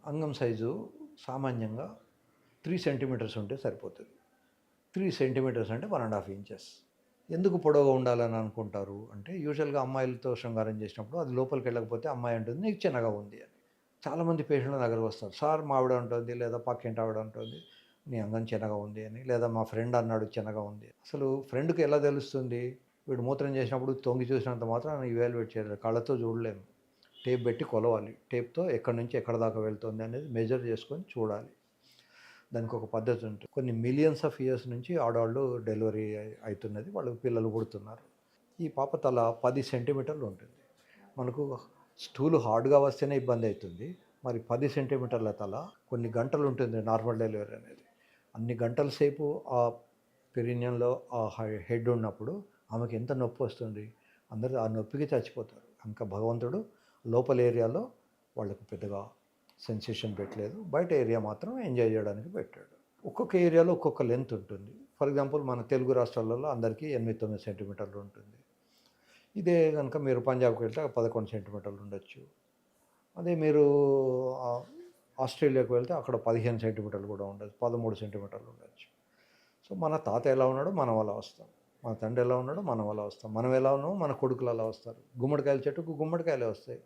అంగం సైజు సామాన్యంగా 3 సెంటీమీటర్స్ ఉంటే సరిపోతుంది. 3 సెంటీమీటర్స్ అంటే 1½ ఇంచెస్. ఎందుకు పొడవుగా ఉండాలని అనుకుంటారు అంటే, యూజువల్‌గా అమ్మాయిలతో శృంగారం చేసినప్పుడు అది లోపలికెళ్ళకపోతే అమ్మాయి అంటుంది నీకు చిన్నగా ఉంది అని. చాలామంది పేషెంట్ల నా దగ్గరకు వస్తారు. సార్ మా ఆవిడ అంటుంది, లేదా పక్కింటి ఆవిడ అంటుంది, నీ అంగం చిన్నగా ఉంది అని, లేదా మా ఫ్రెండ్ అన్నాడు చిన్నగా ఉంది. అసలు ఫ్రెండ్‌కి ఎలా తెలుస్తుంది? వీడు మూత్రం చేసినప్పుడు తొంగి చూసినంత మాత్రాన ఇవాల్యుయేట్ చేయలేరు. కళ్ళతో చూడలేము. టేప్ పెట్టి కొలవాలి. టేప్‌తో ఎక్కడి నుంచి ఎక్కడి దాకా వెళ్తుంది అనేది మెజర్ చేసుకొని చూడాలి. దానికి ఒక పద్ధతి ఉంటుంది. కొన్ని మిలియన్స్ ఆఫ్ ఇయర్స్ నుంచి ఆడవాళ్ళు డెలివరీ అయితున్నది. వాళ్ళకి పిల్లలు పుడుతున్నారు. ఈ పాప తల 10 సెంటీమీటర్లు ఉంటుంది. మనకు స్టూలు హార్డ్‌గా వస్తేనే ఇబ్బంది అవుతుంది. మరి 10 సెంటీమీటర్ల తల కొన్ని గంటలు ఉంటుంది నార్మల్ డెలివరీ అనేది. అన్ని గంటల సేపు ఆ పెరినియంలో ఆ హెడ్ ఉన్నప్పుడు ఆమెకి ఎంత నొప్పి వస్తుంది. అందరూ ఆ నొప్పికి చచ్చిపోతారు. ఇంకా భగవంతుడు లోపల ఏరియాలో వాళ్ళకు పెద్దగా సెన్సేషన్ పెట్టలేదు. బయట ఏరియా మాత్రం ఎంజాయ్ చేయడానికి పెట్టాడు. ఒక్కొక్క ఏరియాలో ఒక్కొక్క లెంత్ ఉంటుంది. ఫర్ ఎగ్జాంపుల్ మన తెలుగు రాష్ట్రాలలో అందరికీ 8, 9 సెంటీమీటర్లు ఉంటుంది. ఇదే గనుక మీరు పంజాబ్‌కి వెళ్తే 11 సెంటీమీటర్లు ఉండొచ్చు. అదే మీరు ఆహ్, ఆస్ట్రేలియాకి వెళ్తే అక్కడ 15 సెంటీమీటర్లు కూడా ఉండొచ్చు. 13 సెంటీమీటర్లు ఉండొచ్చు. సో, మన తాత ఎలా ఉన్నాడో మనం అలా వస్తాం. మన తండ్రి ఎలా ఉన్నాడో మనం అలా వస్తాం. మనం ఎలా ఉన్నామో మన కొడుకులు అలా వస్తారు. గుమ్మడికాయల చెట్టుకు గుమ్మడికాయలే వస్తాయి.